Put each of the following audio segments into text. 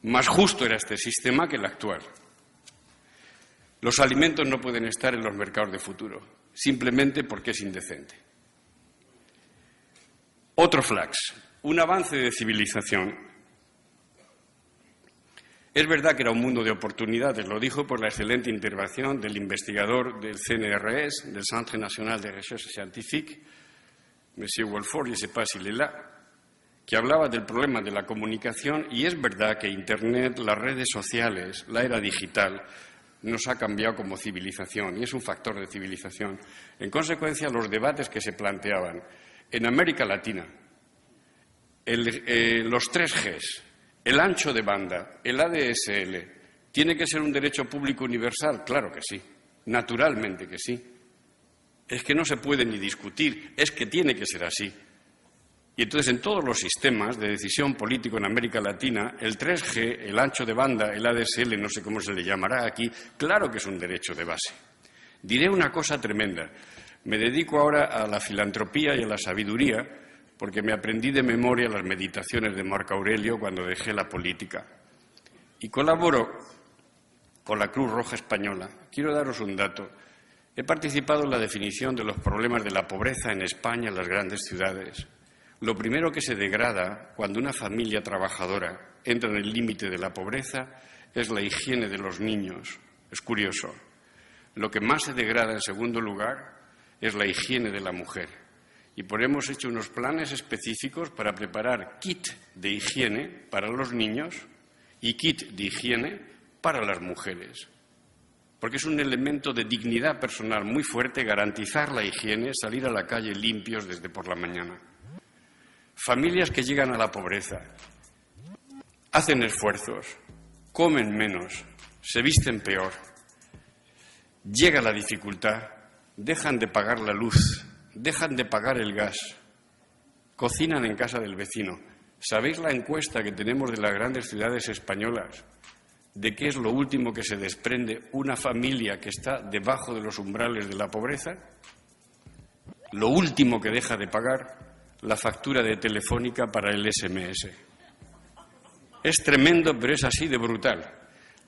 Más justo era este sistema que el actual. Los alimentos no pueden estar en los mercados de futuro, simplemente porque es indecente. Otro flax, un avance de civilización. Es verdad que era un mundo de oportunidades, lo dijo por la excelente intervención del investigador del CNRS, del Centre National de Recherche Scientifique, M. Wolford, je ne sais pas s'il est là, que hablaba del problema de la comunicación, y es verdad que Internet, las redes sociales, la era digital, nos ha cambiado como civilización y es un factor de civilización. En consecuencia, los debates que se planteaban en América Latina, los 3Gs, el ancho de banda, el ADSL, ¿tiene que ser un derecho público universal? Claro que sí, naturalmente que sí. Es que no se puede ni discutir, es que tiene que ser así. Y entonces, en todos los sistemas de decisión político en América Latina, el 3G, el ancho de banda, el ADSL, no sé cómo se le llamará aquí, claro que es un derecho de base. Diré una cosa tremenda. Me dedico ahora a la filantropía y a la sabiduría porque me aprendí de memoria las meditaciones de Marco Aurelio cuando dejé la política. Y colaboro con la Cruz Roja Española. Quiero daros un dato. He participado en la definición de los problemas de la pobreza en España, en las grandes ciudades. Lo primero que se degrada cuando una familia trabajadora entra en el límite de la pobreza es la higiene de los niños. Es curioso. Lo que más se degrada, en segundo lugar, es la higiene de la mujer. Y por eso hemos hecho unos planes específicos para preparar kit de higiene para los niños y kit de higiene para las mujeres. Porque es un elemento de dignidad personal muy fuerte garantizar la higiene, salir a la calle limpios desde por la mañana. Familias que llegan a la pobreza, hacen esfuerzos, comen menos, se visten peor, llega la dificultad, dejan de pagar la luz, dejan de pagar el gas, cocinan en casa del vecino. ¿Sabéis la encuesta que tenemos de las grandes ciudades españolas? ¿De qué es lo último que se desprende una familia que está debajo de los umbrales de la pobreza? Lo último que deja de pagar, la factura de Telefónica para el SMS. Es tremendo, pero es así de brutal.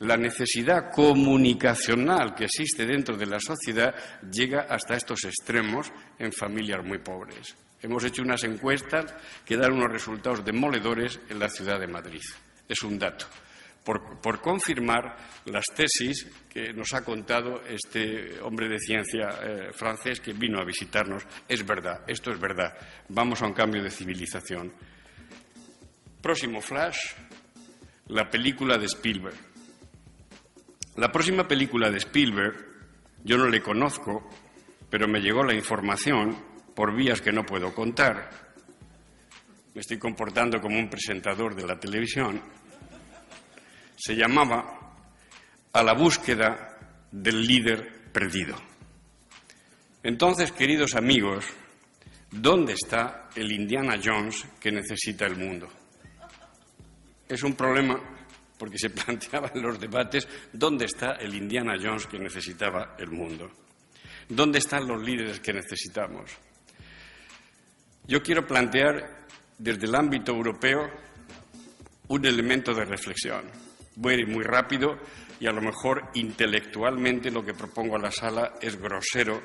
La necesidad comunicacional que existe dentro de la sociedad llega hasta estos extremos en familias muy pobres. Hemos hecho unas encuestas que dan unos resultados demoledores en la ciudad de Madrid. Es un dato. Por confirmar las tesis que nos ha contado este hombre de ciencia francés que vino a visitarnos. Es verdad, esto es verdad. Vamos a un cambio de civilización. Próximo flash, la película de Spielberg. La próxima película de Spielberg, yo no le conozco, pero me llegó la información por vías que no puedo contar. Me estoy comportando como un presentador de la televisión. Se llamaba A la búsqueda del líder perdido. Entonces, queridos amigos, ¿dónde está el Indiana Jones que necesita el mundo? Es un problema porque se planteaba en los debates ¿dónde está el Indiana Jones que necesitaba el mundo? ¿Dónde están los líderes que necesitamos? Yo quiero plantear desde el ámbito europeo un elemento de reflexión. Voy a ir muy rápido y a lo mejor intelectualmente lo que propongo a la sala es grosero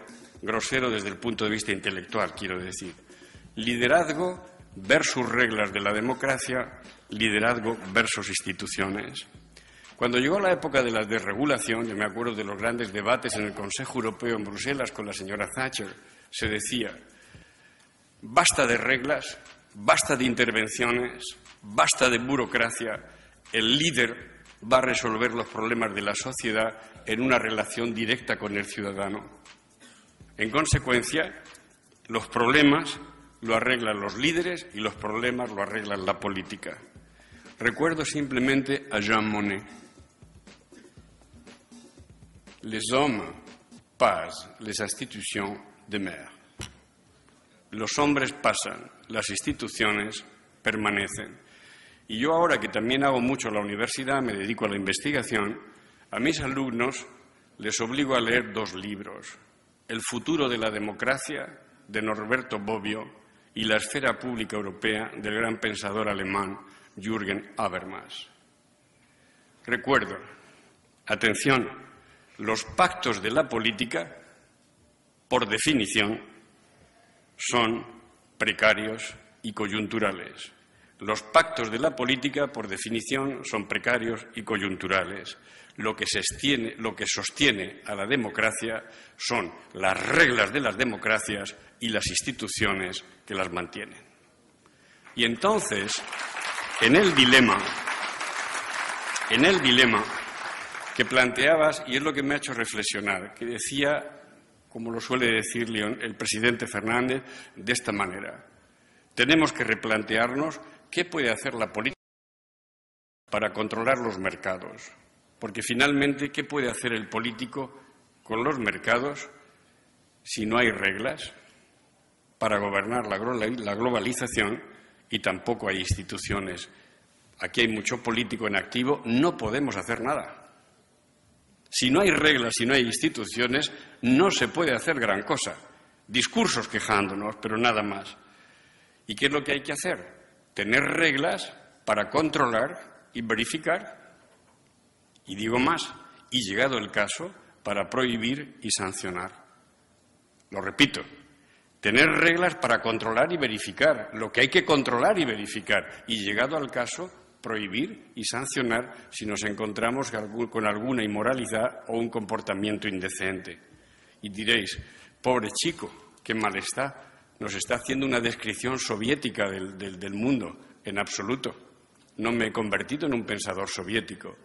desde el punto de vista intelectual, quiero decir. Liderazgo versus reglas de la democracia, liderazgo versus instituciones. Cuando llegó la época de la desregulación, yo me acuerdo de los grandes debates en el Consejo Europeo en Bruselas con la señora Thatcher, se decía, basta de reglas, basta de intervenciones, basta de burocracia, el líder va a resolver los problemas de la sociedad en una relación directa con el ciudadano. En consecuencia, los problemas lo arreglan los líderes y los problemas lo arreglan la política. Recuerdo simplemente a Jean Monnet. Les hommes passent, les institutions demeurent. Los hombres pasan, las instituciones permanecen. Y yo ahora que también hago mucho en la universidad, me dedico a la investigación, a mis alumnos les obligo a leer 2 libros. El futuro de la democracia, de Norberto Bobbio, y La esfera pública europea, del gran pensador alemán Jürgen Habermas. recuerdo, atención, los pactos de la política, por definición, son precarios y coyunturales. Los pactos de la política, por definición, son precarios y coyunturales. Lo que sostiene a la democracia son las reglas de las democracias y las instituciones que las mantienen. Y entonces, en el dilema que planteabas, y es lo que me ha hecho reflexionar, que decía, como lo suele decir el presidente Fernández, de esta manera: tenemos que replantearnos qué puede hacer la política para controlar los mercados. Porque finalmente, ¿qué puede hacer el político con los mercados si no hay reglas para gobernar la globalización y tampoco hay instituciones? Aquí hay mucho político en activo, no podemos hacer nada. Si no hay reglas, si no hay instituciones, no se puede hacer gran cosa. Discursos quejándonos, pero nada más. ¿Y qué es lo que hay que hacer? Tener reglas para controlar y verificar. Y digo más, y llegado el caso, para prohibir y sancionar. Lo repito, tener reglas para controlar y verificar lo que hay que controlar y verificar. Y llegado al caso, prohibir y sancionar si nos encontramos con alguna inmoralidad o un comportamiento indecente. Y diréis, pobre chico, qué mal está, nos está haciendo una descripción soviética del mundo. En absoluto. No me he convertido en un pensador soviético.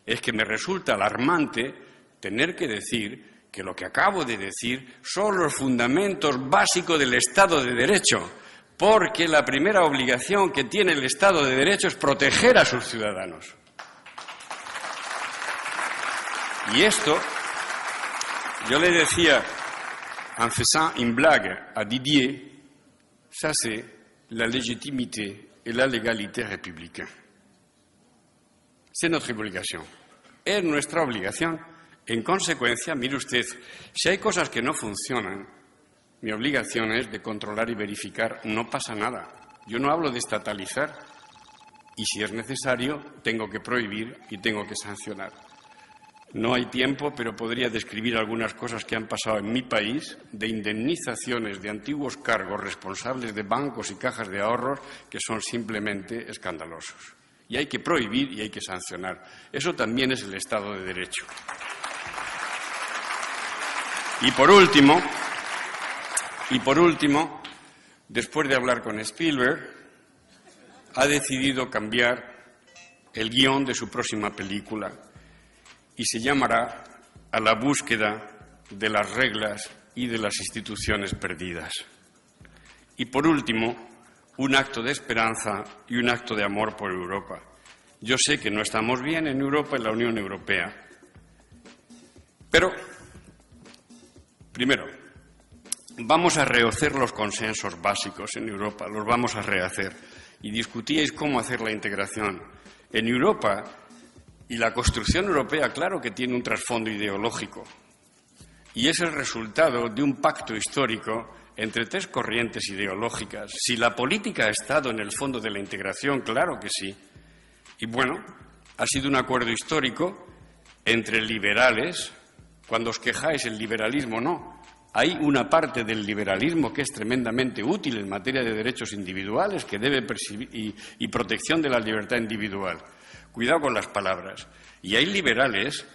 Es que me resulta alarmante tener que decir que lo que acabo de decir son los fundamentos básicos del Estado de Derecho, porque la primera obligación que tiene el Estado de Derecho es proteger a sus ciudadanos. Y esto, yo le decía, en faisant une blague a Didier, ça c'est la légitimité et la légalité républicaine. C'est notre obligación. Es nuestra obligación. En consecuencia, mire usted, si hay cosas que no funcionan, mi obligación es de controlar y verificar. No pasa nada. Yo no hablo de estatalizar. Y si es necesario, tengo que prohibir y tengo que sancionar. No hay tiempo, pero podría describir algunas cosas que han pasado en mi país, de indemnizaciones de antiguos cargos responsables de bancos y cajas de ahorros que son simplemente escandalosos. Y hay que prohibir y hay que sancionar. Eso también es el Estado de Derecho. Y por último, después de hablar con Spielberg, ha decidido cambiar el guión de su próxima película y se llamará A la búsqueda de las reglas y de las instituciones perdidas. Y por último, un acto de esperanza y un acto de amor por Europa. Yo sé que no estamos bien en Europa, en la Unión Europea. Pero, primero, vamos a rehacer los consensos básicos en Europa, los vamos a rehacer. Y discutíais cómo hacer la integración. En Europa, y la construcción europea, claro que tiene un trasfondo ideológico. Y es el resultado de un pacto histórico entre tres corrientes ideológicas. Si la política ha estado en el fondo de la integración, claro que sí. Y bueno, ha sido un acuerdo histórico entre liberales. Cuando os quejáis, el liberalismo no. Hay una parte del liberalismo que es tremendamente útil en materia de derechos individuales, que debe percibir y protección de la libertad individual. Cuidado con las palabras. Y hay liberales,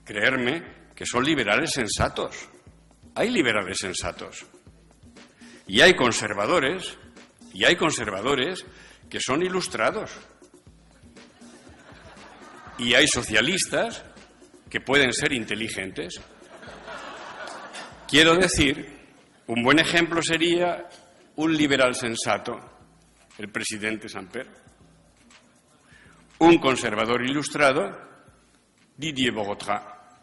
creerme, que son liberales sensatos. Hay liberales sensatos. Y hay conservadores que son ilustrados. Y hay socialistas que pueden ser inteligentes. Quiero decir, un buen ejemplo sería un liberal sensato, el presidente Samper. Un conservador ilustrado, Didier Bogotá.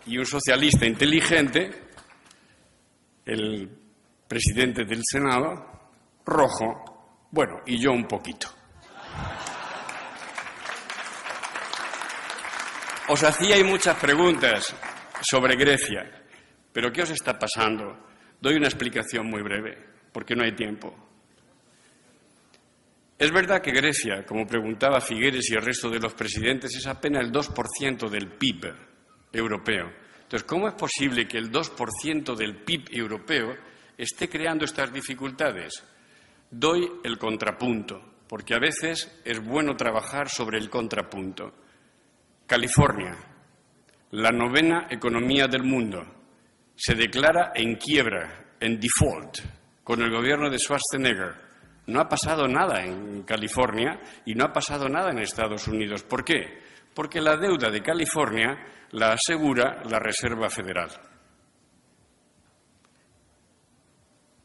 Y un socialista inteligente, el presidente del Senado, Rojo, bueno, y yo un poquito. Os hacíais muchas preguntas sobre Grecia, pero ¿qué os está pasando? Doy una explicación muy breve, porque no hay tiempo. Es verdad que Grecia, como preguntaba Figueres y el resto de los presidentes, es apenas el 2% del PIB europeo. Entonces, ¿cómo es posible que el 2% del PIB europeo esté creando estas dificultades? Doy el contrapunto, porque a veces es bueno trabajar sobre el contrapunto. California, la 9ª economía del mundo, se declara en quiebra, en default, con el gobierno de Schwarzenegger. No ha pasado nada en California y no ha pasado nada en Estados Unidos. ¿Por qué? Porque la deuda de California la asegura la Reserva Federal.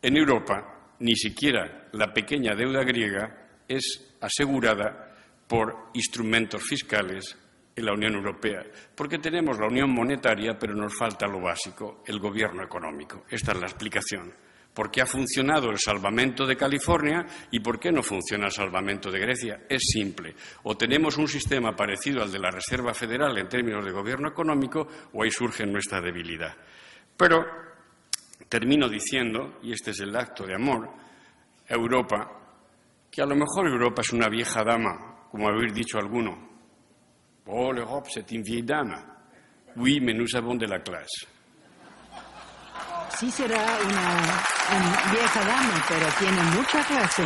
En Europa, ni siquiera la pequeña deuda griega es asegurada por instrumentos fiscales en la Unión Europea, porque tenemos la unión monetaria, pero nos falta lo básico, el gobierno económico. Esta es la explicación. ¿Por qué ha funcionado el salvamento de California y por qué no funciona el salvamento de Grecia? Es simple. O tenemos un sistema parecido al de la Reserva Federal en términos de gobierno económico o ahí surge nuestra debilidad. Pero termino diciendo, y este es el acto de amor, a Europa, que a lo mejor Europa es una vieja dama, como habéis dicho alguno. Oh, l'Europe, c'est une vieille dame. Oui, mais nous avons de la classe. Sí será una vieja dama, pero tiene mucha clase.